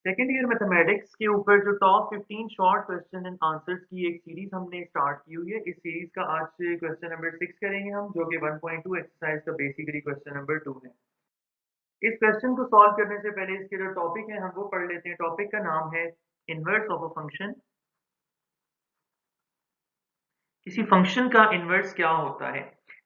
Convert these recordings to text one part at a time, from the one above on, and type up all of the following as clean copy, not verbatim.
Second year mathematics के ऊपर जो top 15 short question and answers की एक सीरीज हमने स्टार्ट की हुई है। इस सीरीज का आज से क्वेश्चन नंबर 6 करेंगे हम, जो कि 1.2 एक्सरसाइज का बेसिकली क्वेश्चन नंबर 2 है। इस क्वेश्चन को सॉल्व करने से पहले इसके जो टॉपिक है हम वो पढ़ लेते हैं। टॉपिक का नाम है इनवर्स ऑफ अ फंक्शन। किसी फंक्शन का इनवर्स क्या होता है।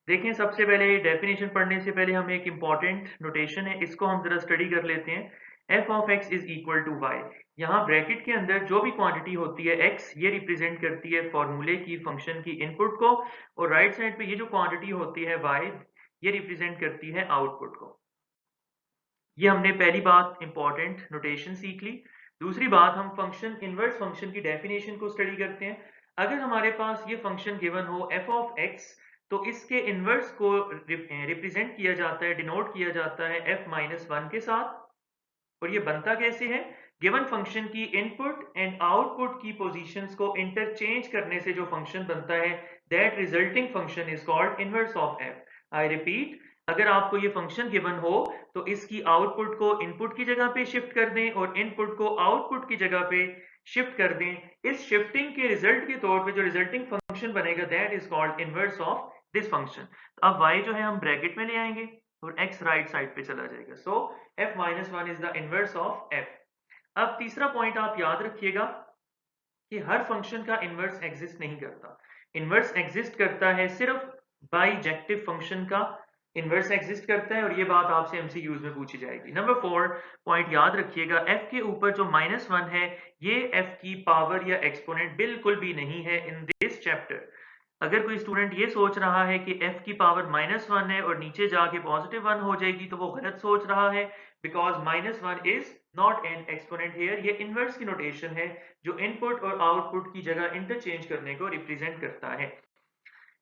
देखें, सबसे पहले डेफिनेशन पढ़ने से पहले हमें एक इंपॉर्टेंट नोटेशन है, इसको हम जरा स्टडी कर लेते हैं। F of x is equal to y. यहाँ ब्रैकेट के अंदर जो भी क्वांटिटी होती है एक्स, ये रिप्रेजेंट करती है फॉर्मूले की फंक्शन की इनपुट को, और राइट साइड पे ये जो क्वांटिटी होती है वाई, ये रिप्रेजेंट करती है आउटपुट को। ये हमने पहली बात इंपॉर्टेंट नोटेशन सीख ली। दूसरी बात, हम फंक्शन इनवर्स फंक्शन की डेफिनेशन को स्टडी करते हैं। अगर हमारे पास ये फंक्शन गिवन हो एफ ऑफ एक्स, तो इसके इनवर्स को रिप्रेजेंट किया जाता है, डिनोट किया जाता है एफ माइनस वन के साथ। और ये बनता कैसे है? गिवन फंक्शन की इनपुट एंड आउटपुट की पोजीशंस को इंटरचेंज करने से जो फंक्शन बनता है, that resulting function is called inverse of F. I repeat, अगर आपको ये फंक्शन गिवन हो तो इसकी आउटपुट को इनपुट की जगह पे शिफ्ट कर दें और इनपुट को आउटपुट की जगह पे शिफ्ट कर दें। इस शिफ्टिंग के रिजल्ट के तौर पे जो रिजल्टिंग फंक्शन बनेगा, that is called inverse of this function. तो अब y जो है हम ब्रैकेट में ले आएंगे और x राइट साइड पे चला जाएगा। सो f minus one is the inverse of f। अब तीसरा पॉइंट आप याद रखिएगा कि हर फंक्शन का इनवर्स एग्जिस्ट नहीं करता। इनवर्स एग्जिस्ट करता है सिर्फ बाइजेक्टिव फंक्शन का इनवर्स एग्जिस्ट करता है, और ये बात आपसे एमसीक्यूज में पूछी जाएगी। नंबर 4 पॉइंट याद रखिएगा, f के ऊपर जो माइनस वन है, ये f की पावर या एक्सपोनेंट बिल्कुल भी नहीं है इन दिस चैप्टर। अगर कोई स्टूडेंट ये सोच रहा है कि f की पावर माइनस वन है और नीचे जाके पॉजिटिव वन हो जाएगी, तो वो गलत सोच रहा है, because minus one is not an exponent here. ये इनवर्स की नोटेशन है जो इनपुट और आउटपुट की जगह इंटरचेंज करने को रिप्रेजेंट करता है।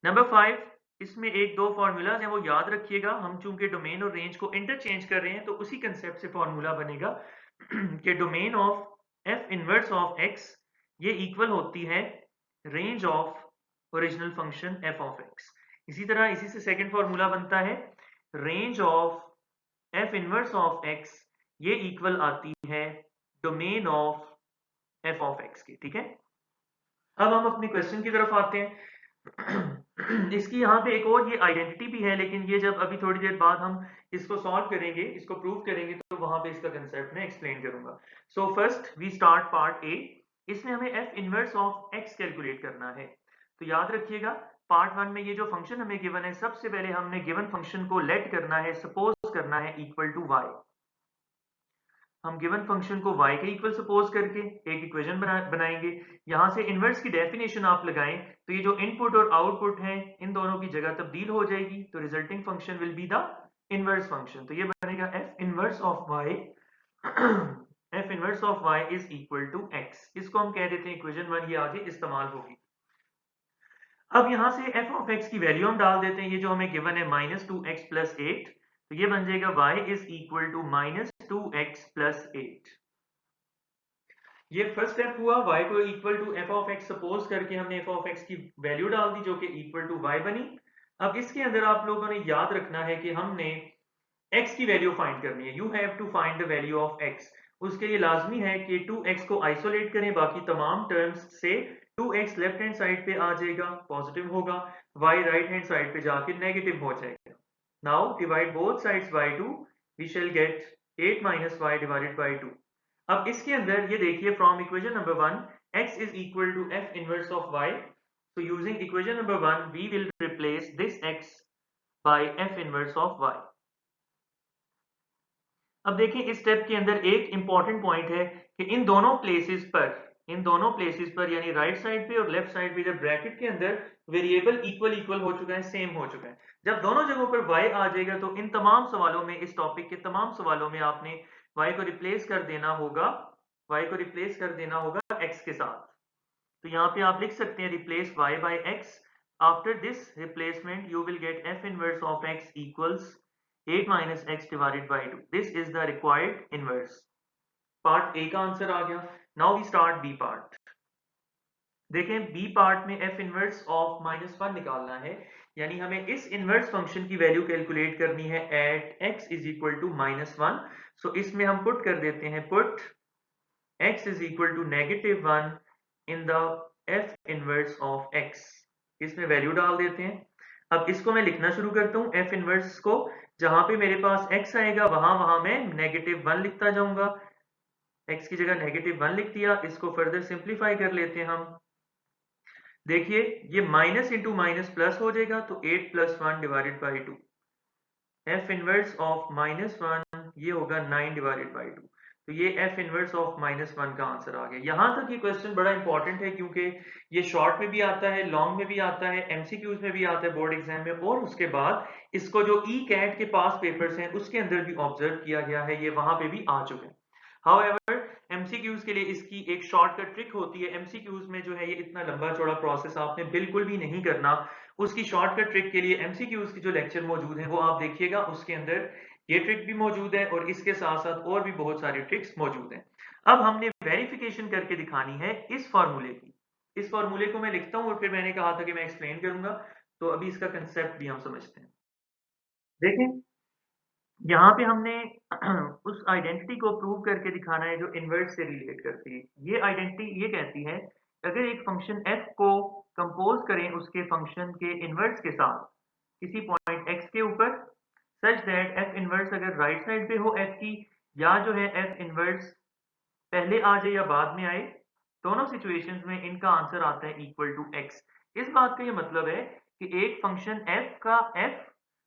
नंबर 5, इसमें एक दो फॉर्मूलाज हैं, वो याद रखिएगा। हम चूंकि डोमेन और रेंज को इंटरचेंज कर रहे हैं, तो उसी कंसेप्ट से फॉर्मूला बनेगा कि domain of F inverse of x, ये इक्वल होती है range of original function F of x. इसी तरह इसी से सेकंड फॉर्मूला बनता है range of F inverse of x, ये इक्वल आती है domain of F of x की। ठीक है, अब हम अपने क्वेश्चन की तरफ आते हैं। इसकी यहाँ पे एक और ये आइडेंटिटी भी है, लेकिन ये जब अभी थोड़ी देर बाद हम इसको सॉल्व करेंगे, इसको प्रूव करेंगे, तो वहां पे इसका कंसेप्ट मैं एक्सप्लेन करूंगा। So first we start part A. इसमें हमें f inverse of x calculate करना है। तो याद रखिएगा, पार्ट वन में ये जो फंक्शन हमें गिवन है, सबसे पहले हमने गिवन फंक्शन को लेट करना है, सपोज करना है इक्वल टू वाई। हम गिवन फंक्शन को y के इक्वल सपोज करके एक इक्वेशन बनाएंगे। यहां से इनवर्स की डेफिनेशन आप लगाएं, तो ये जो इनपुट और आउटपुट है, इन दोनों की जगह तब्दील हो जाएगी, तो resulting function will be the inverse function. तो ये बनेगा f inverse of y f inverse of y is equal to x। इसको हम कह देते हैं इक्वेशन वन, ये आगे इस्तेमाल होगी। अब यहां से f ऑफ x की वैल्यू हम डाल देते हैं, ये जो हमें गिवन है minus two x plus eight, तो ये बन जाएगा y is equal to minus two x plus eight. ये फर्स्ट स्टेप हुआ, y को equal to f of x suppose करके हमने एफ ऑफ एक्स की वैल्यू डाल दी, जो कि इक्वल टू y बनी। अब इसके अंदर आप लोगों ने याद रखना है कि हमने x की वैल्यू फाइंड करनी है। You have to find the value of x। उसके लिए लाजमी है कि 2x को आइसोलेट करें बाकी तमाम टर्म्स से। 2x लेफ्ट हैंड साइड पे आ जाएगा, पॉजिटिव होगा, y राइट हैंड साइड पे जाके नेगेटिव हो जाएगा। Now divide both sides by 2, we shall get 8 minus y divided by 2। अब इसके अंदर ये देखिए, from equation number one, x is equal to f inverse of y। So using equation number 1, we will replace this x by f inverse of y. अब देखिए, इस step के अंदर एक इंपॉर्टेंट पॉइंट है कि इन दोनों प्लेसेस पर यानी राइट साइड पे और लेफ्ट साइड पे, जब ब्रैकेट के अंदर वेरिएबल इक्वल हो चुका है, सेम हो चुका है, जब दोनों जगहों पर y आ जाएगा, तो इन तमाम सवालों में, इस टॉपिक के तमाम सवालों में आपने y को रिप्लेस कर देना होगा, x के साथ। तो यहाँ पे आप लिख सकते हैं replace y by x। After this replacement you will get f inverse of x equals 8 minus x divided by 2. This is the required inverse. Part A का आंसर आ गया। Now we start B part. देखें, B part में f inverse of minus one निकालना है, यानी हमें इस इनवर्स फंक्शन की वैल्यू कैलकुलेट करनी है at x is equal to minus one. So इसमें हम पुट कर देते हैं, put x is equal to -1 in the f inverse of x। इसमें वैल्यू डाल देते हैं। अब इसको मैं लिखना शुरू करता हूँ f इनवर्स को। जहां पे मेरे पास x आएगा वहां मैं -1 लिखता जाऊंगा। x की जगह -1 लिख दिया। इसको फर्दर सिंप्लीफाई कर लेते हैं हम। देखिए ये माइनस इंटू माइनस प्लस हो जाएगा, तो 8 + 1 divided by 2। f inverse of -1 ये होगा 9/2। तो ये f इनवर्स ऑफ -1 का आंसर आ गया। यहां तक ये क्वेश्चन बड़ा इंपॉर्टेंट है क्योंकि ये शॉर्ट में भी आता है, लॉन्ग में भी आता है, एमसीक्यूज में भी आता है बोर्ड एग्जाम में, और उसके बाद इसको जो ई कैट के पास पेपर्स हैं उसके अंदर भी ऑब्जर्व किया गया है, ये वहां पे भी आ चुके हैं। हाउएवर एमसीक्यूज के लिए इसकी एक शॉर्टकट ट्रिक होती है। एमसीक्यूज में जो है ये इतना लंबा चौड़ा प्रोसेस आपने बिल्कुल भी नहीं करना। उसकी शॉर्टकट ट्रिक के लिए एमसीक्यूज की जो लेक्चर मौजूद है वो आप देखिएगा, उसके अंदर ये ट्रिक भी मौजूद है और इसके साथ साथ और भी बहुत सारी ट्रिक्स मौजूद हैं। अब हमने वेरिफिकेशन करके दिखानी है इस फॉर्मूले की। इस फॉर्मूले को मैं लिखता हूं और फिर मैंने कहा था कि मैं एक्सप्लेन करूंगा, तो अभी इसका कंसेप्ट भी हम समझते हैं। देखें यहाँ पे हमने उस आइडेंटिटी को प्रूव करके दिखाना है जो इनवर्स से रिलेट करती है। ये आइडेंटिटी ये कहती है अगर एक फंक्शन f को कंपोज करें उसके फंक्शन के इनवर्स के साथ किसी पॉइंट x के ऊपर, सच दैट f इनवर्स अगर राइट साइड पे हो f की, या जो है f इनवर्स पहले आ जाए या बाद में आए, दोनों सिचुएशंस में इनका आंसर आता है इक्वल टू x। इस बात का ये मतलब है कि एक फंक्शन f का f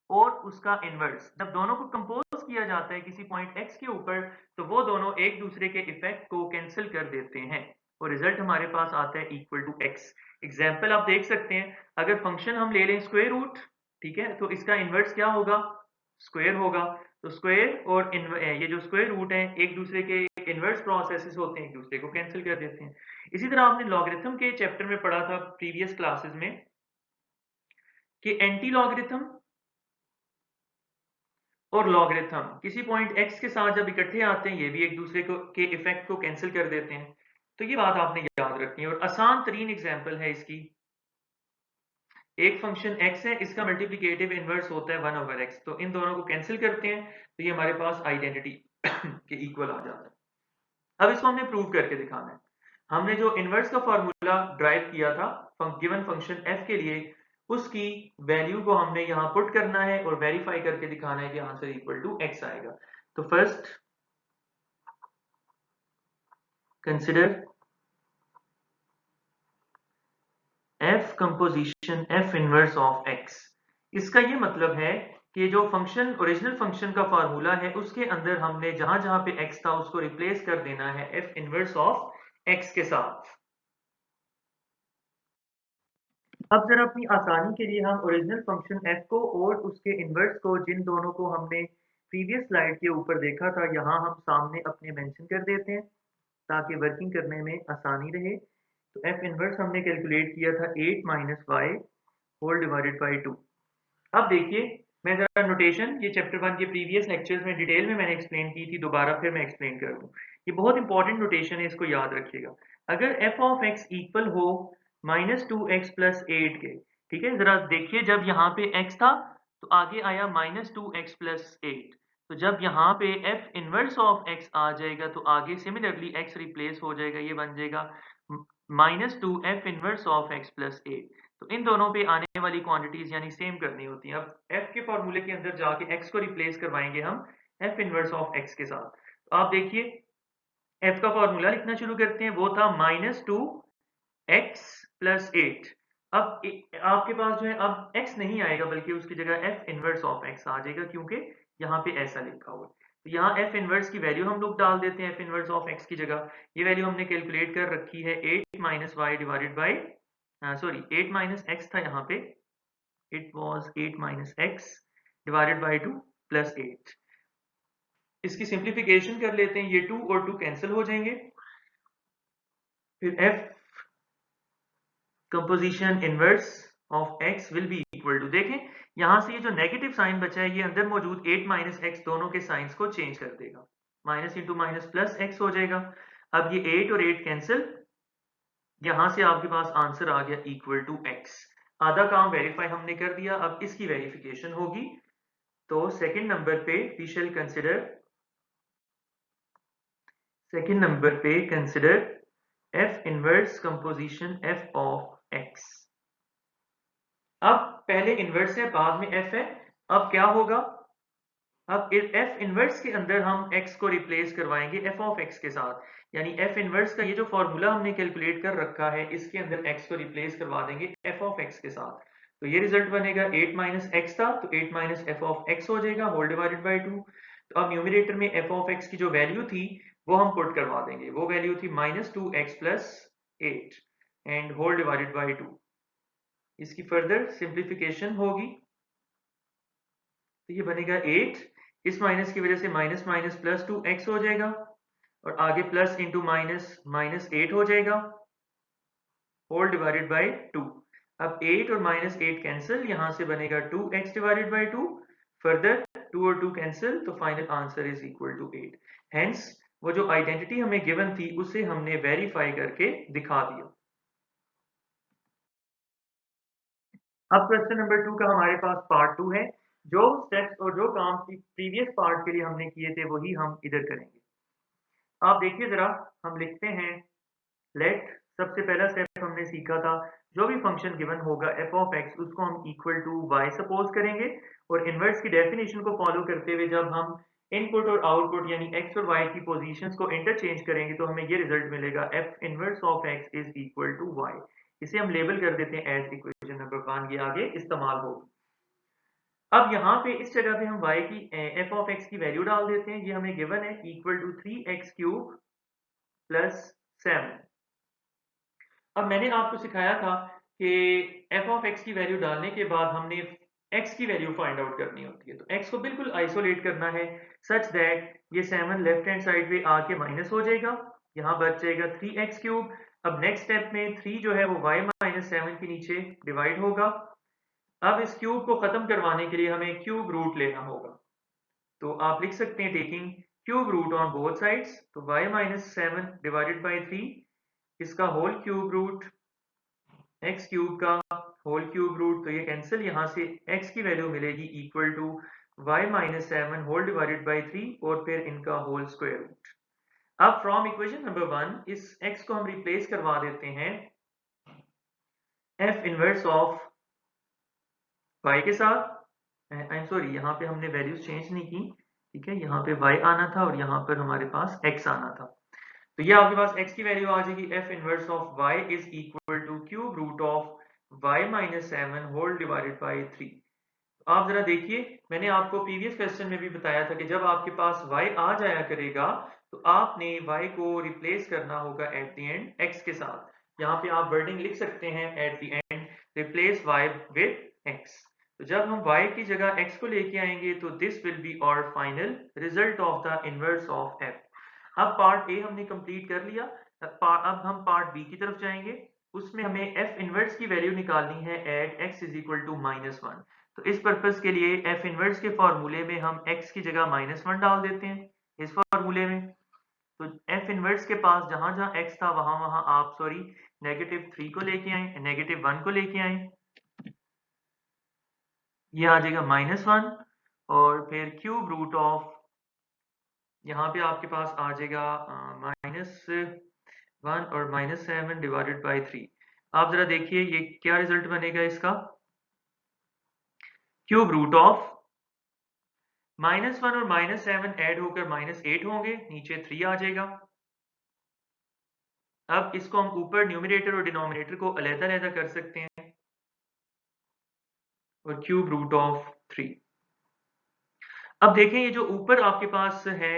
और उसका इनवर्स जब दोनों को कंपोज किया जाता है किसी पॉइंट x के ऊपर, तो वो दोनों एक दूसरे के इफेक्ट को कैंसिल कर देते हैं और रिजल्ट हमारे पास आता है इक्वल टू x। एग्जाम्पल आप देख सकते हैं, अगर फंक्शन हम ले लें स्क्वायर रूट, ठीक है, तो इसका इनवर्स क्या होगा? स्क्वायर होगा। तो स्क्वायर और ये जो स्क्वायर रूट है एक दूसरे के इनवर्स प्रोसेसेस होते हैं, एक दूसरे को कैंसिल कर देते हैं। इसी तरह आपने लॉगरिथम के चैप्टर में पढ़ा था प्रीवियस क्लासेस में कि एंटी लॉगरिथम और लॉगरिथम किसी पॉइंट x के साथ जब इकट्ठे आते हैं ये भी एक दूसरे को के इफेक्ट को कैंसिल कर देते हैं। तो ये बात आपने याद रखनी है और आसान तरीन एग्जांपल है इसकी। एक फंक्शन x है, इसका मल्टीप्लिकेटिव इनवर्स होता है 1/x, तो इन दोनों को कैंसिल करते हैं तो ये हमारे पास आइडेंटिटी के इक्वल आ जाता है। अब इसको हमने प्रूव करके दिखाना है। हमने जो इनवर्स का फॉर्मूला ड्राइव किया था गिवन फंक्शन f के लिए, उसकी वैल्यू को हमने यहां पुट करना है और वेरीफाई करके दिखाना है कि आंसर इक्वल टू x आएगा। तो first consider f composition f inverse of x। इसका ये मतलब है कि जो फंक्शन ओरिजिनल फंक्शन का फार्मूला है उसके अंदर हमने जहां जहां पे x था उसको रिप्लेस कर देना है f इनवर्स ऑफ x के साथ। अब जरा अपनी आसानी के लिए हम ओरिजिनल फंक्शन f को और उसके इनवर्स को, जिन दोनों को हमने प्रीवियस स्लाइड के ऊपर देखा था, यहाँ हम सामने अपने मेंशन कर देते हैं ताकि वर्किंग करने में आसानी रहे। तो f इनवर्स हमने कैलकुलेट किया था 8 - y होल डिवाइडेड बाई 2। अब देखिए मैं जरा नोटेशन ये चैप्टर 1 के प्रीवियस लेक्चर्स में डिटेल में मैंने एक्सप्लेन की थी, दोबारा फिर मैं एक्सप्लेन कर दूं। ये बहुत इंपॉर्टेंट नोटेशन है, इसको याद रखिएगा। अगर f ऑफ x इक्वल हो -2x + 8 के, ठीक है, जरा देखिए जब यहाँ पे x था तो आगे आया -2x + 8, तो जब यहाँ पे f इनवर्स ऑफ x आ जाएगा तो आगे सिमिलरली x रिप्लेस हो जाएगा, ये बन जाएगा -2f इनवर्स ऑफ x + 8। तो इन दोनों पे आने वाली क्वांटिटीज यानी सेम करनी होती हैं। अब f के फॉर्मूले के अंदर जाके x को रिप्लेस करवाएंगे हम f इनवर्स ऑफ x के साथ। तो आप देखिए f का फॉर्मूला लिखना शुरू करते हैं, वो था -2x + 8। अब आपके पास जो है अब x नहीं आएगा बल्कि उसकी जगह f इनवर्स ऑफ x आ जाएगा, क्योंकि यहाँ पे ऐसा लिखा हुआ है। तो यहाँ f इनवर्स की वैल्यू हम लोग डाल देते हैं f इनवर्स ऑफ x की जगह। ये वैल्यू हमने कैलकुलेट कर रखी है 8 - y divided by sorry 8 - x था यहाँ पे, it was 8 - x divided by 2 plus 8। इसकी सिंप्लीफिकेशन कर लेते हैं, ये 2 और 2 कैंसिल हो जाएंगे। फिर f composition inverse of x will be equal to, देखें यहां से ये जो नेगेटिव साइन बचा है ये अंदर मौजूद 8 - x दोनों के साइंस को चेंज कर देगा, minus into minus plus x हो जाएगा। अब ये 8 और 8 कैंसिल, यहां से आपके पास आंसर आ गया इक्वल टू x। आधा काम वेरीफाई हमने कर दिया, अब इसकी वेरिफिकेशन होगी। तो सेकंड नंबर पे we shall consider second number पे consider F inverse composition F of X. अब पहले इनवर्स है, बाद में एफ है। अब क्या होगा, अब एफ इनवर्स के अंदर हम एक्स को रिप्लेस करवाएंगे एफ ऑफ एक्स के साथ, यानी एफ इनवर्स का ये जो फॉर्मूला हमने कैलकुलेट कर रखा है इसके अंदर एक्स को रिप्लेस करवा देंगे एफ ऑफ एक्स के साथ। तो ये रिजल्ट बनेगा 8 माइनस एक्स था तो 8 माइनस एफ ऑफ एक्स हो जाएगा होल डिवाइडेड बाई 2। तो अब न्यूमिनेटर में एफ ऑफ एक्स की जो वैल्यू थी वो हम पुट करवा देंगे, वो वैल्यू थी minus 2x plus 8 and whole divided by 2। इसकी फर्दर सिंप्लीफिकेशन होगी तो ये बनेगा 8, इस माइनस की वजह से माइनस माइनस प्लस 2x हो जाएगा और आगे प्लस इंटू माइनस माइनस 8 हो जाएगा होल डिवाइडेड बाई 2। अब 8 और माइनस 8 कैंसिल, यहां से बनेगा 2x डिवाइडेड बाई 2। फर्दर 2 और 2 कैंसिल तो final answer is equal to 8। Hence वो जो आइडेंटिटी हमें गिवन थी उसे हमने वेरीफाई करके दिखा दिया। अब क्वेश्चन नंबर 2 का हमारे पास पार्ट 2 है। जो स्टेप्स और जो काम प्रीवियस पार्ट के लिए हमने किए थे वही हम इधर करेंगे। आप देखिए जरा, हम लिखते हैं लेट, सबसे पहला स्टेप हमने सीखा था जो भी फंक्शन गिवन होगा एफ ऑफ एक्स उसको हम इक्वल टू वाई सपोज करेंगे और इनवर्स की डेफिनेशन को फॉलो करते हुए जब हम इनपुट और आउटपुट यानी एक्स और वाई की पोजीशंस को इंटरचेंज करेंगे तो हमें ये रिजल्ट मिलेगा f inverse of x is equal to y. इसे हम लेबल कर देते हैं एज इक्वेशन नंबर 1, ये आगे इस्तेमाल होगी। अब यहाँ पे इस जगह पे हम y की एफ ऑफ एक्स की वैल्यू डाल देते हैं, ये हमें गिवन है equal to 3x cube plus 7। अब मैंने आपको सिखाया था कि एफ ऑफ एक्स की वैल्यू डालने के बाद हमने x की वैल्यू फाइंड आउट करनी होती है। तो x को बिल्कुल आइसोलेट करना है सच दैट ये 7 लेफ्ट हैंड साइड पे आके माइनस हो जाएगा, यहाँ बच जाएगा 3x क्यूब। अब नेक्स्ट स्टेप में 3 जो है वो y माइनस 7 के नीचे डिवाइड होगा। अब इस क्यूब को खत्म करवाने के लिए हमें क्यूब रूट लेना होगा, तो आप लिख सकते हैं taking cube root on both sides. तो y माइनस 7 डिवाइडेड बाई 3, इसका whole cube root, x cube का होल क्यूब रूट, तो ये कैंसिल, यहाँ से x की वैल्यू मिलेगी equal to y minus 7 whole divided by 3 और फिर इनका होल स्क्वायर रूट। अब फ्रॉम इक्वेशन नंबर 1 इस x को हम रिप्लेस करवा देते हैं f इनवर्स ऑफ y के साथ। आई एम सॉरी, यहाँ पे हमने वैल्यूज चेंज नहीं की, ठीक है, यहाँ पे y आना था और यहाँ पर हमारे पास x आना था। तो ये आपके पास x की वैल्यू आ जाएगी f inverse of y is equal to cube root of y minus 7 whole divided by 3। आप जरा देखिए, मैंने आपको प्रीवियस क्वेश्चन में भी बताया था कि जब आपके पास y आ जाया करेगा तो आपने y को रिप्लेस करना होगा एट द एंड x के साथ। यहाँ पे आप वर्डिंग लिख सकते हैं at the end replace y with x। तो जब हम y की जगह x को लेके आएंगे तो this will be our final result of the inverse of f। अब पार्ट ए हमने कंप्लीट कर लिया, अब हम पार्ट बी की तरफ जाएंगे। उसमें हमें एफ इनवर्स की वैल्यू निकालनी है at x is equal to -1। तो इस पर्पस के लिए एफ इनवर्स के फॉर्मूले में हम x की जगह -1 डाल देते हैं इस फॉर्मूले में। तो एफ इनवर्स के पास जहां जहां x था वहां वहां आप सॉरी -3 को लेके आए, -1 को लेके आए, ये आ जाएगा -1 और फिर क्यूब रूट ऑफ, यहाँ पे आपके पास आ जाएगा -1 और -7 डिवाइडेड बाई 3। आप जरा देखिए ये क्या रिजल्ट बनेगा इसका, क्यूब रूट ऑफ -1 और -7 ऐड होकर -8 होंगे, नीचे 3 आ जाएगा। अब इसको हम ऊपर न्यूमरेटर और डिनोमिनेटर को अलग-अलग कर सकते हैं और क्यूब रूट ऑफ 3। अब देखें ये जो ऊपर आपके पास है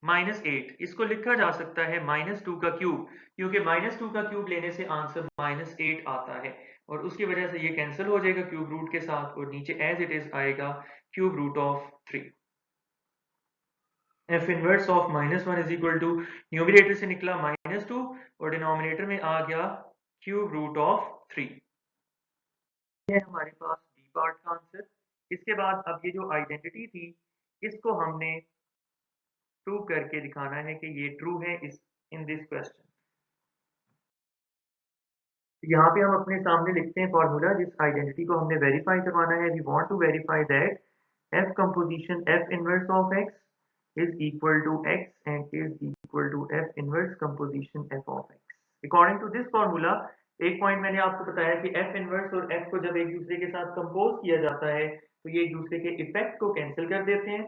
-8, इसको लिखा जा सकता है -2 का क्यूब, क्योंकि -2 का क्यूब लेने से आंसर -8 आता है और उसकी वजह से ये कैंसिल हो जाएगा क्यूब रूट के साथ और नीचे एज इट इज आएगा cube root of 3। F inverse of -1 is equal to numerator से निकला -2 और डिनोमिनेटर में आ गया क्यूब रूट ऑफ 3। ये है हमारे पास बी पार्ट का आंसर। इसके बाद अब ये जो आइडेंटिटी थी इसको हमने प्रूव करके दिखाना है कि ये ट्रू है इस इन दिस क्वेश्चन। यहाँ पे हम अपने सामने लिखते हैं फॉर्मूला, जिस आइडेंटिटी को हमने वेरीफाई करवाना है। We want to verify that f composition f inverse of x is equal to x and is equal to f inverse composition f of x. According to this formula, एक point मैंने आपको बताया कि f inverse और f को जब एक दूसरे के साथ कंपोज किया जाता है तो ये एक दूसरे के इफेक्ट को कैंसिल कर देते हैं।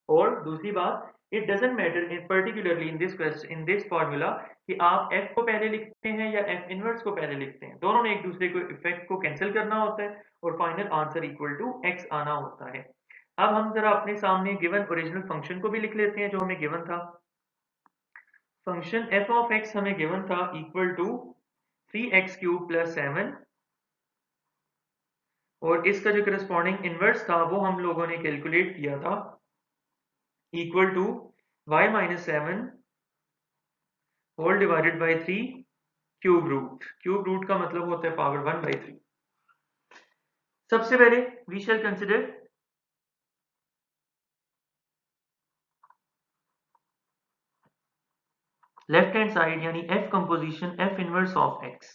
और दूसरी बात, it doesn't matter in particularly in this formula कि आप f को पहले लिखते हैं या f इनवर्स को पहले लिखते हैं, दोनों ने एक दूसरे को इफेक्ट को कैंसिल करना होता है और final answer equal to x आना होता है। अब हम जरा अपने सामने गिवन ओरिजिनल फंक्शन को भी लिख लेते हैं जो हमें गिवन था। फंक्शन f ऑफ x हमें गिवन था equal to 3x cube plus 7 और इसका जो करस्पॉन्डिंग इनवर्स था वो हम लोगों ने कैलकुलेट किया था equal to y minus 7 whole divided by 3 cube root का मतलब होता है पावर 1/3। सबसे पहले we shall consider left hand side यानी f composition f inverse of x।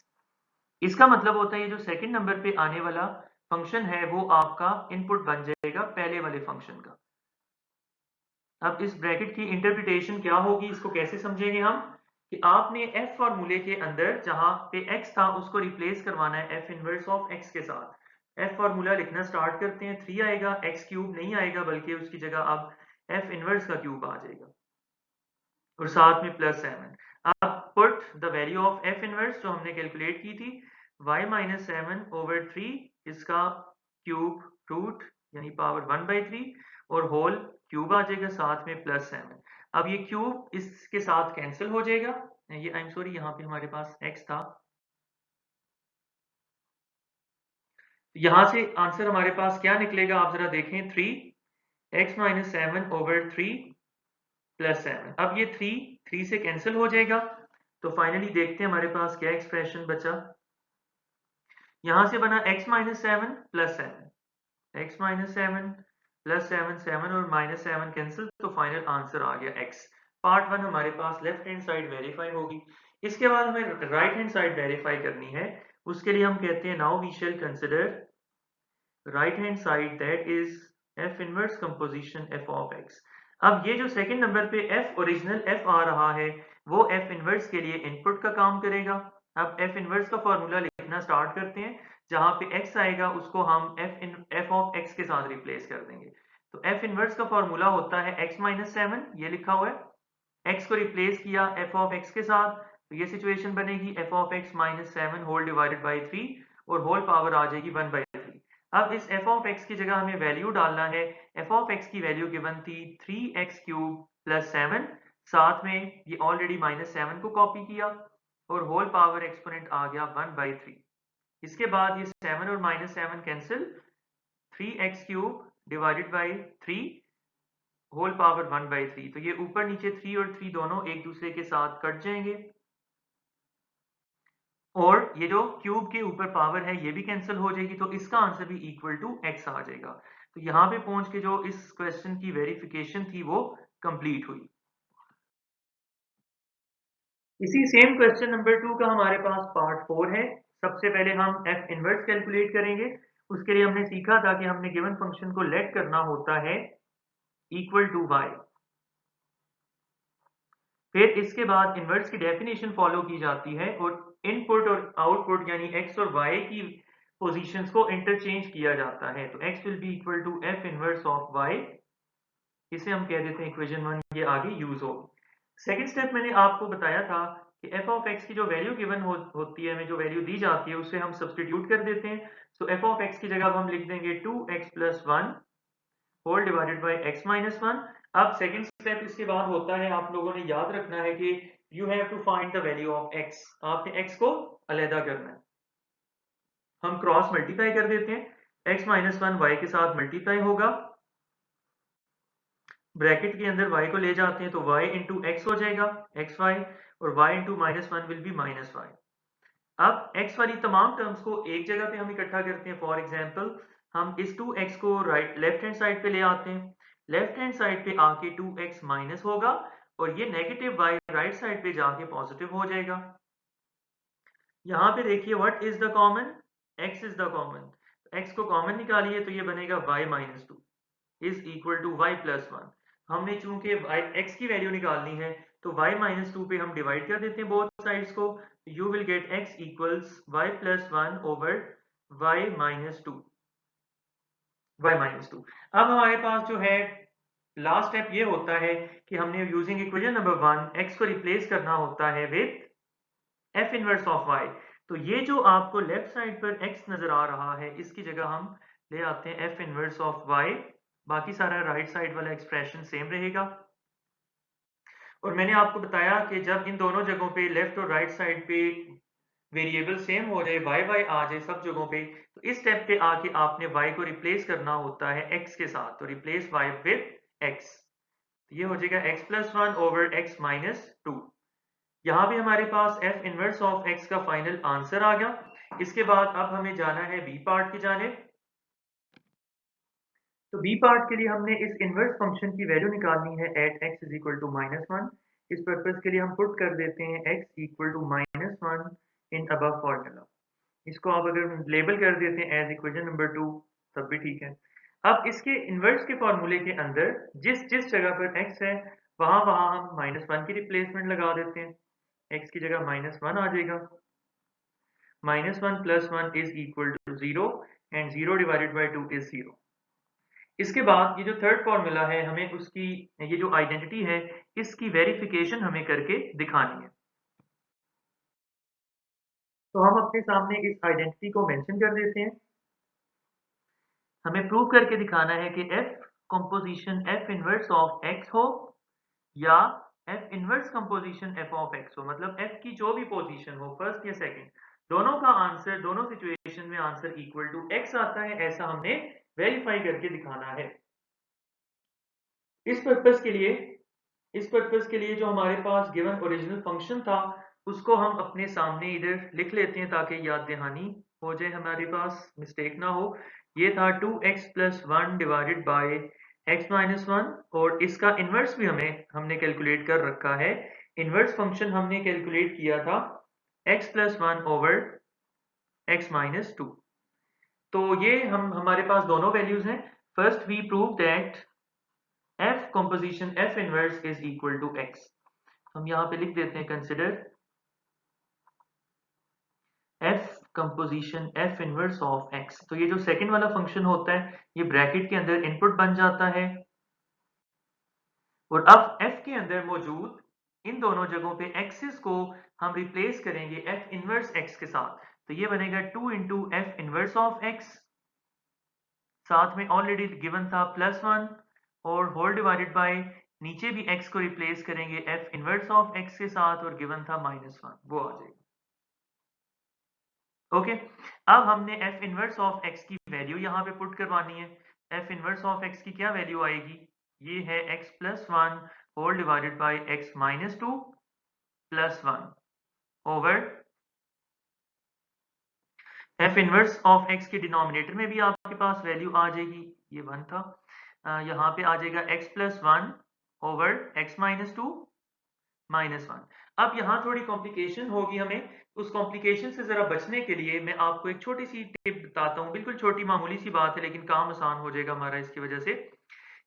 इसका मतलब होता है ये जो सेकंड नंबर पे आने वाला फंक्शन है वो आपका इनपुट बन जाएगा पहले वाले फंक्शन का। अब इस ब्रैकेट की इंटरप्रिटेशन क्या होगी, इसको कैसे समझेंगे हम कि आपने f फार्मूले के अंदर जहां पे x था उसको रिप्लेस करवाना है f इनवर्स ऑफ x के साथ। f फार्मूला लिखना स्टार्ट करते हैं, 3 आएगा, x क्यूब नहीं आएगा बल्कि उसकी जगह अब f इनवर्स का क्यूब आ जाएगा और साथ में प्लस 7। अब put the value of f inverse जो हमने कैलकुलेट की थी y माइनस 7/3 इसका क्यूब रूट यानी पावर 1/3 और होल क्यूब आ जाएगा साथ में प्लस 7। अब ये क्यूब इसके साथ कैंसिल हो जाएगा, ये आई एम सॉरी यहाँ पे हमारे पास x था, यहां से आंसर हमारे पास क्या निकलेगा आप जरा देखें, 3x माइनस 7/3 प्लस 7। अब ये 3 से कैंसिल हो जाएगा तो फाइनली देखते हैं हमारे पास क्या एक्सप्रेशन बचा। यहां से बना x minus 7 plus 7, x minus 7 plus 7, 7 और माइनस 7 कैंसिल तो फाइनल आंसर आ गया x। पार्ट 1 हमारे पास लेफ्ट हैंड साइड वेरीफाई होगी। इसके बाद हमें राइट हैंड साइड वेरीफाई करनी है, उसके लिए हम कहते हैं now we shall consider right hand side that is f inverse composition f of x। अब ये जो सेकंड नंबर पे f ओरिजिनल f आ रहा है वो f इनवर्स के लिए इनपुट का काम करेगा। अब f इनवर्स का फॉर्मूला लिखना स्टार्ट करते हैं, जहां पे x आएगा उसको हम f ऑफ x के साथ रिप्लेस कर देंगे। तो f इनवर्स का फॉर्मूला होता है x माइनस 7, ये लिखा हुआ है, x को रिप्लेस किया f ऑफ x के साथ तो ये सिचुएशन बनेगी f of x minus 7 whole divided by 3 और होल पावर आ जाएगी 1/3। अब इस f ऑफ x की जगह हमें वैल्यू डालना है, f ऑफ x की वैल्यू गिवन थी 3x क्यूब प्लस 7, साथ में ये ऑलरेडी माइनस 7 को कॉपी किया और होल पावर एक्सपोनेंट आ गया 1/3। इसके बाद ये 7 और minus 7 cancel, 3x cube divided by 3 whole power 1/3। तो ये ऊपर नीचे 3 और 3 दोनों एक दूसरे के साथ कट जाएंगे और ये जो क्यूब के ऊपर पावर है ये भी कैंसिल हो जाएगी तो इसका आंसर भी इक्वल टू x आ जाएगा। तो यहाँ पे पहुंच के जो इस क्वेश्चन की वेरिफिकेशन थी वो कंप्लीट हुई। इसी सेम क्वेश्चन नंबर 2 का हमारे पास पार्ट 4 है। सबसे पहले हम f इनवर्स कैलकुलेट करेंगे। उसके लिए हमने सीखा था कि हमने गिवन फंक्शन को लेट करना होता है इक्वल टू y। फिर इसके बाद इनवर्स की डेफिनेशन फॉलो की जाती है और इनपुट और आउटपुट यानी x और y की पोजीशंस को इंटरचेंज किया जाता है। तो x will be equal to f inverse of y, इसे हम कह देते हैं इक्वेशन 1, ये आगे यूज होगी। सेकंड स्टेप मैंने आपको बताया था कि f ऑफ x की जो वैल्यू गिवन होती है, हमें जो वैल्यू दी जाती है उसे हम सब्सटीट्यूट कर देते हैं। सो f ऑफ x की जगह हम लिख देंगे 2x plus 1 whole divided by x minus 1। अब सेकंड स्टेप इसके बाद होता है, आप लोगों ने याद रखना है कि you have to find the value of x। आपने x को अलहदा करना है। हम क्रॉस मल्टीप्लाई कर देते हैं, x माइनस 1 y के साथ मल्टीप्लाई होगा, ब्रैकेट के अंदर y को ले जाते हैं तो y इंटू एक्स हो जाएगा xy और y into minus 1 will B minus y। अब x वाली तमाम टर्म्स को एक जगह पे हम इकट्ठा करते हैं। फॉर एग्जांपल हम इस 2x को लेफ्ट हैंड साइड पे ले आते हैं, लेफ्ट हैंड साइड पे आके 2x माइनस होगा और ये नेगेटिव y राइट साइड पे जाके पॉजिटिव हो जाएगा। यहाँ पे देखिए what is the common, x is the common, x को कॉमन निकालिए तो ये बनेगा y minus 2 is equal to y plus 1। हमने चूंकि x की वैल्यू निकालनी है तो y माइनस 2 पे हम डिवाइड कर देते हैं बोथ साइड्स को, you will get x equals y plus 1 over y minus 2, y minus 2। अब हमारे पास जो है लास्ट स्टेप ये होता है कि हमने यूजिंग इक्वेशन नंबर 1 x को रिप्लेस करना होता है with f inverse of y। तो ये जो आपको लेफ्ट साइड पर x नजर आ रहा है इसकी जगह हम ले आते हैं f इनवर्स ऑफ y, बाकी सारा राइट साइड वाला एक्सप्रेशन सेम रहेगा। और मैंने आपको बताया कि जब इन दोनों जगहों पे लेफ्ट और राइट साइड पे वेरिएबल सेम हो जाए, वाई वाई आ जाए सब जगहों पे, तो इस स्टेप पे आके आपने y को रिप्लेस करना होता है x के साथ। तो रिप्लेस y विद x, ये हो जाएगा x plus 1 over x minus 2। यहाँ भी हमारे पास f इनवर्स ऑफ x का फाइनल आंसर आ गया। इसके बाद अब हमें जाना है b पार्ट की जानिब। तो बी पार्ट के लिए हमने इस इनवर्स फंक्शन की वैल्यू निकालनी है at x is equal to minus 1। इस पर्पज के लिए हम पुट कर देते हैं x equal to minus 1 in above formula. इसको आप अगर लेबल कर देते हैं एज इक्वेशन नंबर 2 तब भी ठीक है। अब इसके इनवर्स के फॉर्मूले के अंदर जिस जिस जगह पर x है वहां वहां हम माइनस 1 की रिप्लेसमेंट लगा देते हैं। x की जगह माइनस 1 आ जाएगा। Minus 1 plus 1 is equal to 0 and 0 divided by 2 is 0। इसके बाद ये जो थर्ड फॉर्मूला है हमें उसकी ये जो आइडेंटिटी है इसकी वेरिफिकेशन हमें करके दिखानी है। तो हम अपने सामने इस आइडेंटिटी को मेंशन कर देते हैं। हमें प्रूव करके दिखाना है कि f composition f inverse of x हो या f inverse composition f of x हो, मतलब f की जो भी पोजीशन हो फर्स्ट या सेकंड, दोनों का आंसर दोनों सिचुएशन में आंसर इक्वल टू x आता है, ऐसा हमने वेरीफाई करके दिखाना है। इस पर्पस के लिए जो हमारे पास गिवन ओरिजिनल फंक्शन था उसको हम अपने सामने इधर लिख लेते हैं ताकि याद दहानी हो जाए, हमारे पास मिस्टेक ना हो। ये था 2x plus 1 divided by x minus 1 और इसका इन्वर्स भी हमने कैलकुलेट कर रखा है। इन्वर्स फंक्शन हमने कैलकुलेट किया था x plus 1 over x minus 2। तो ये हमारे पास दोनों वैल्यूज हैं। First we prove that f composition f inverse is equal to x। हम यहां पे लिख देते हैं consider f composition f inverse of x। तो ये जो सेकंड वाला फंक्शन होता है ये ब्रैकेट के अंदर इनपुट बन जाता है और अब f के अंदर मौजूद इन दोनों जगहों पे एक्सिस को हम रिप्लेस करेंगे f इनवर्स x के साथ। तो ये बनेगा 2 into F inverse of x, साथ में ऑलरेडी गिवन था प्लस 1 और होल डिवाइडेड बाय नीचे भी x को रिप्लेस करेंगे f इनवर्स ऑफ x के साथ और गिवन था माइनस 1, वो आ जाएगा। ओके, अब हमने f इनवर्स ऑफ x की वैल्यू यहाँ पे पुट करवानी है। f इनवर्स ऑफ x की क्या वैल्यू आएगी, ये है x plus 1 whole divided by x minus 2 plus 1 over f inverse of x के डिनोमिनेटर में भी आपके पास वैल्यू आ जाएगी, ये 1 था, यहाँ पे आ जाएगा x plus 1 over x minus 2 minus 1। अब यहाँ थोड़ी कॉम्प्लिकेशन होगी हमें, उस कॉम्प्लिकेशन से जरा बचने के लिए मैं आपको एक छोटी सी टिप बताता हूँ। बिल्कुल छोटी मामूली सी बात है लेकिन काम आसान हो जाएगा हमारा इसकी वजह से,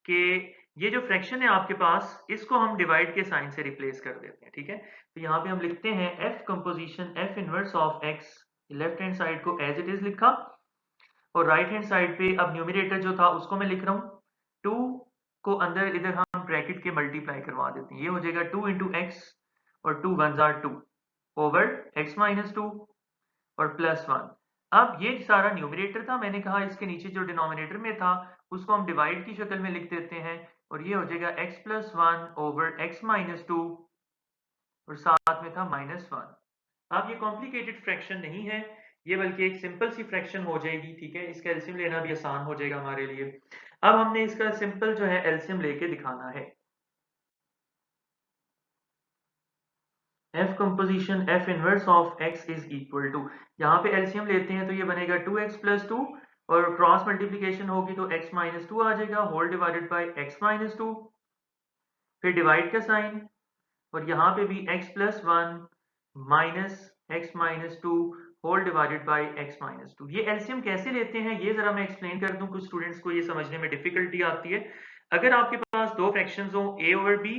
कि ये जो फ्रैक्शन है आपके पास इसको हम डिवाइड के साइन से रिप्लेस कर देते हैं। ठीक है, तो यहाँ पे हम लिखते हैं f composition f inverse of x, left hand side को एज इट इज लिखा और राइट हैंड साइड पे अब न्यूमरेटर जो था उसको मैं लिख रहा हूँ 2 को अंदर इधर हम ब्रैकेट के मल्टीप्लाई करवा देते हैं। ये हो जाएगा 2 इंटू एक्स और 2 1 जार 2 ओवर x माइनस 2 और प्लस 1। अब ये सारा न्यूमरेटर था, मैंने कहा इसके नीचे जो डिनोमिनेटर में था उसको हम डिवाइड की शक्ल में लिख देते हैं और ये हो जाएगा x plus 1 over x minus 2 और साथ में था माइनस 1। अब ये कॉम्प्लिकेटेड फ्रैक्शन नहीं है, ये बल्कि एक सिंपल सी फ्रैक्शन हो जाएगी। ठीक है, इसका एलसीएम लेना भी आसान हो जाएगा हमारे लिए। अब हमने इसका सिंपल जो है एलसीएम लेके दिखाना है। f composition f inverse of x is equal to, यहाँ पे एलसीएम लेते हैं तो ये बनेगा 2x प्लस 2 और क्रॉस मल्टीप्लीकेशन होगी तो x माइनस 2 आ जाएगा whole divided by x minus 2, फिर डिवाइड का साइन और यहाँ पे भी x plus 1 minus x minus 2 whole divided by x minus 2। ये एलसीएम कैसे लेते हैं ये जरा मैं एक्सप्लेन कर दूं, कुछ स्टूडेंट्स को ये समझने में डिफिकल्टी आती है। अगर आपके पास पास दो फ्रैक्शंस हो, a ओवर b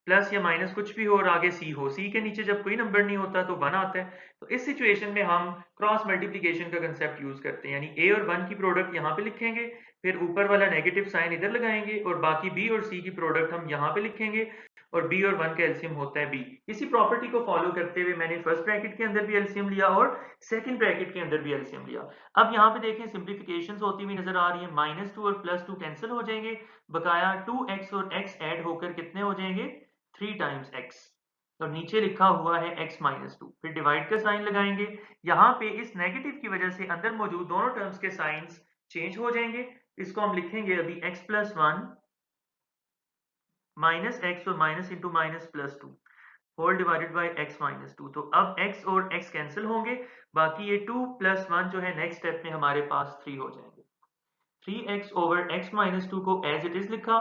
प्लस या माइनस कुछ भी हो और आगे c हो, c के नीचे जब कोई नंबर नहीं होता तो 1 आता है, तो इस सिचुएशन में हम क्रॉस मल्टीप्लिकेशन का कंसेप्ट यूज करते हैं, यानी a और 1 की प्रोडक्ट यहाँ पे लिखेंगे, फिर ऊपर वाला नेगेटिव साइन इधर लगाएंगे और बाकी b और c की प्रोडक्ट हम यहाँ पे लिखेंगे और b और 1 का एलसीएम होता है b। इसी प्रॉपर्टी को फॉलो करते हुए मैंने फर्स्ट ब्रैकेट के अंदर भी एलसीएम लिया और सेकंड ब्रैकेट के अंदर भी एलसीएम लिया। अब यहाँ पे देखें सिंप्लीफिकेशंस होती हुई नजर आ रही है, -2 और +2 कैंसिल हो जाएंगे, बकाया 2x और x ऐड होकर कितने हो जाएंगे 3 टाइम्स x, और नीचे लिखा हुआ है x माइनस 2, फिर डिवाइड का साइन लगाएंगे, यहाँ पे इस नेगेटिव की वजह से अंदर मौजूद दोनों टर्म्स के साइंस चेंज हो जाएंगे, इसको हम लिखेंगे अभी x प्लस 1 माइनस एक्स और minus into minus plus 2 whole divided by x minus 2। तो अब x और x कैंसिल होंगे, बाकी ये 2 प्लस 1 जो है नेक्स्ट स्टेप में हमारे पास 3 हो जाएंगे। 3x ओवर x माइनस 2 को एज इट इज लिखा,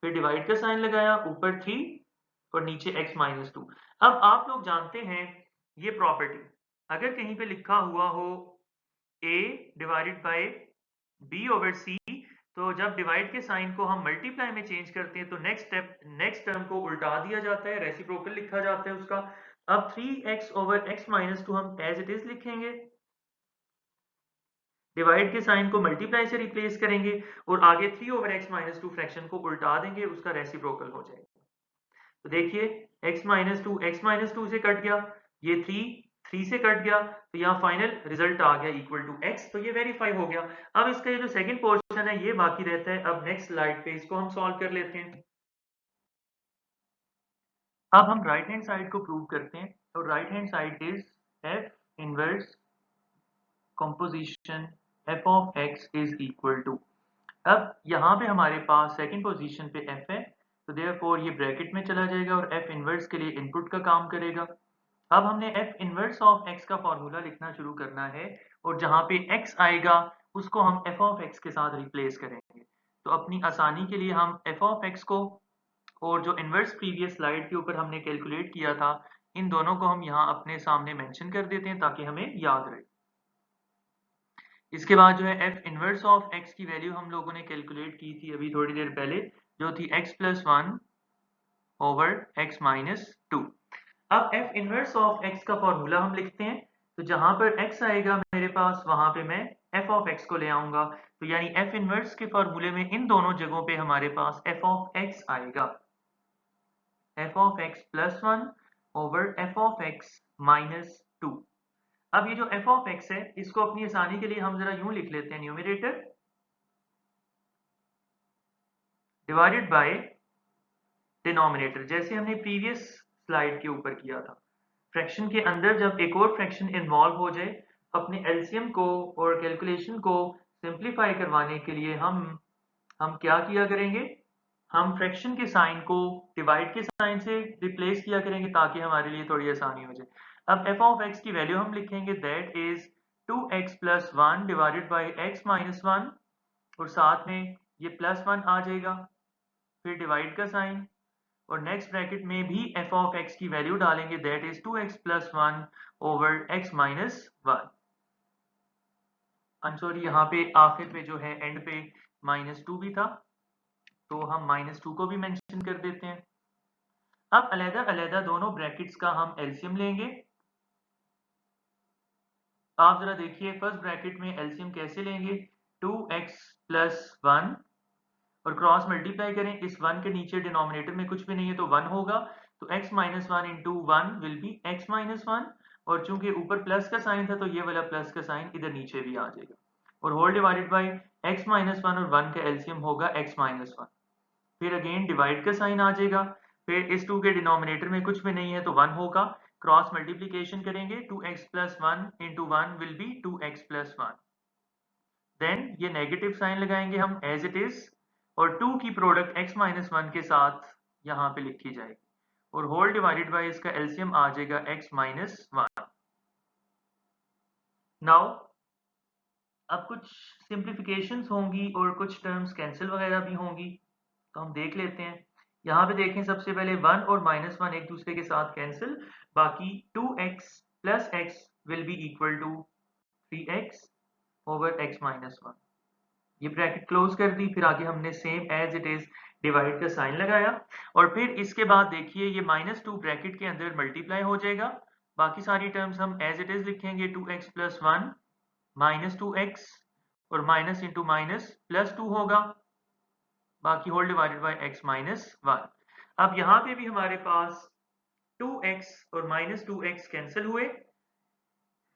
फिर डिवाइड का साइन लगाया, ऊपर 3 और नीचे x माइनस 2। अब आप लोग जानते हैं ये प्रॉपर्टी, अगर कहीं पे लिखा हुआ हो a divided by b over c, तो जब डिवाइड के साइन को हम मल्टीप्लाई में चेंज करते हैं तो नेक्स्ट टर्म को उल्टा दिया जाता है, रेसिप्रोकल लिखा जाता है उसका। अब 3x ओवर x माइनस 2 हम एज इट इज लिखेंगे, डिवाइड के साइन को मल्टीप्लाई से रिप्लेस करेंगे और आगे 3 ओवर x माइनस 2 फ्रैक्शन को उल्टा देंगे, उसका रेसिप्रोकल हो जाएगा। तो देखिए x माइनस 2 से कट गया, ये 3 से कट गया, तो यहाँ फाइनल रिजल्ट आ गया इक्वल टू x, तो ये वेरीफाई हो गया। अब इसका ये जो सेकंड पोर्शन है ये बाकी रहता है, अब नेक्स्ट स्लाइड पे इसको हम सॉल्व कर लेते हैं। अब हम राइट हैंड साइड को प्रूव करते हैं, तो right hand side is f inverse composition f of x is equal to, अब यहाँ पे हमारे पास सेकंड पोजीशन पे f है, तो देयरफॉर ये ब्रैकेट में चला जाएगा और f इनवर्स के लिए इनपुट का काम करेगा। अब हमने f इनवर्स ऑफ x का फॉर्मूला लिखना शुरू करना है और जहाँ पे x आएगा उसको हम f ऑफ x के साथ रिप्लेस करेंगे। तो अपनी आसानी के लिए हम f ऑफ x को और जो इनवर्स प्रीवियस स्लाइड के ऊपर हमने कैलकुलेट किया था, इन दोनों को हम यहाँ अपने सामने मेंशन कर देते हैं ताकि हमें याद रहे। इसके बाद जो है f इनवर्स ऑफ x की वैल्यू हम लोगों ने कैलकुलेट की थी अभी थोड़ी देर पहले, जो थी x plus 1 over x minus 2। अब f इनवर्स ऑफ x का फॉर्मूला हम लिखते हैं, तो जहां पर x आएगा मेरे पास वहां पे मैं f ऑफ x को ले आऊंगा, तो यानी f इनवर्स के फॉर्मूले में इन दोनों जगहों पे हमारे पास f ऑफ x आएगा, f of x plus 1 over f of x minus 2। अब ये जो f ऑफ x है इसको अपनी आसानी के लिए हम जरा यूं लिख लेते हैं, न्यूमरेटर डिवाइडेड बाय डिनोमिनेटर, जैसे हमने प्रीवियस स्लाइड के ऊपर किया था। फ्रैक्शन के अंदर जब एक और फ्रैक्शन इन्वॉल्व हो जाए, अपने एलसीएम को और कैलकुलेशन को सिंप्लीफाई करवाने के लिए हम क्या किया करेंगे, हम फ्रैक्शन के साइन को डिवाइड के साइन से रिप्लेस किया करेंगे ताकि हमारे लिए थोड़ी आसानी हो जाए। अब f ऑफ x की वैल्यू हम लिखेंगे, that is 2x plus 1 divided by x minus 1, और साथ में ये प्लस 1 आ जाएगा, फिर डिवाइड का साइन और नेक्स्ट ब्रैकेट में भी f ऑफ x की वैल्यू डालेंगे, that is 2x plus 1 over x minus 1। Sorry, यहाँ पे आखिर पे जो है एंड पे -2 भी था, तो हम -2 को भी मेंशन कर देते हैं। अब अलग-अलग दोनों ब्रैकेट्स का हम एलसीएम लेंगे। आप जरा देखिए फर्स्ट ब्रैकेट में एलसीएम कैसे लेंगे, 2x प्लस 1 और क्रॉस मल्टीप्लाई करें, इस 1 के नीचे डिनोमिनेटर में कुछ भी नहीं है तो 1 होगा, तो x minus 1 into 1 will B x minus 1, और चूंकि ऊपर प्लस का साइन था तो ये वाला प्लस का साइन इधर नीचे भी आ जाएगा, और whole divided by x minus 1 और 1 का एलसीएम होगा x माइनस 1, फिर अगेन डिवाइड का साइन आ जाएगा, फिर इस 2 के डिनोमिनेटर में कुछ भी नहीं है तो 1 होगा, क्रॉस मल्टीप्लीकेशन करेंगे, 2x plus 1 into 1 will be 2x plus 1, then ये नेगेटिव साइन लगाएंगे हम एज इट इज, और 2 की प्रोडक्ट x माइनस 1 के साथ यहाँ पे लिखी जाएगी, और होल डिवाइडेड बाय इसका एलसीएम आ जाएगा x माइनस 1। नाउ अब कुछ सिंप्लीफिकेशंस होंगी और कुछ टर्म्स कैंसिल वगैरह भी होंगी, तो हम देख लेते हैं। यहाँ पे देखें सबसे पहले 1 और -1 एक दूसरे के साथ कैंसिल, बाकी 2x plus x will be equal to 3x over x minus 1, ये ब्रैकेट क्लोज कर दी, फिर आगे हमने same as it is divide का साइन लगाया और फिर इसके बाद देखिए ये -2 ब्रैकेट के अंदर मल्टीप्लाई हो जाएगा। बाकी सारी टर्म्स हम एज इट इज लिखेंगे 2x + 1 -2x और माइनस इंटू माइनस +2 होगा, बाकी होल डिवाइडेड बाय x - 1। अब यहाँ पे भी हमारे पास 2x और -2x कैंसिल हुए।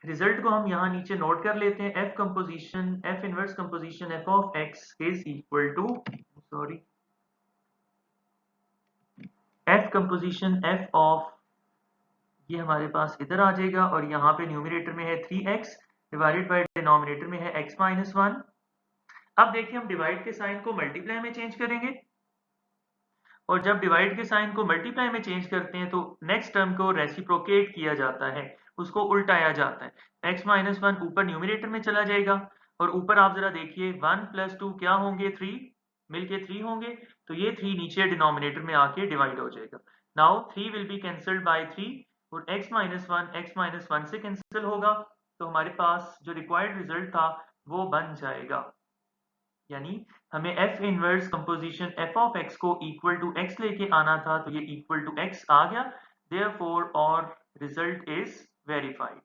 रिजल्ट को हम यहाँ नीचे नोट कर लेते हैं। f inverse composition f of x is equal to f composition f of, ये हमारे पास इधर आ जाएगा और यहाँ पे न्यूमरेटर में है 3x डिवाइडेड बाय डिनोमिनेटर में है x - 1। अब देखिए हम डिवाइड के साइन को मल्टीप्लाई में चेंज करेंगे और जब डिवाइड के साइन को मल्टीप्लाई में चेंज करते हैं तो नेक्स्ट टर्म को रेसिप्रोकेट किया जाता है, उसको उल्टाया जाता है। x - 1 ऊपर न्यूमरेटर में चला जाएगा और ऊपर आप जरा देखिए 1 + 2 क्या होंगे, 3 मिलके 3 होंगे, तो ये 3 नीचे डिनोमिनेटर में आके डिवाइड हो जाएगा। Now 3 will be cancelled by 3 और x - 1 से कैंसिल होगा, तो हमारे पास जो रिक्वायर्ड रिजल्ट था वो बन जाएगा। यानी हमें f inverse composition f of x को इक्वल टू x लेके आना था, तो ये इक्वल टू x आ गया, देयरफॉर और रिजल्ट इज वेरीफाइड।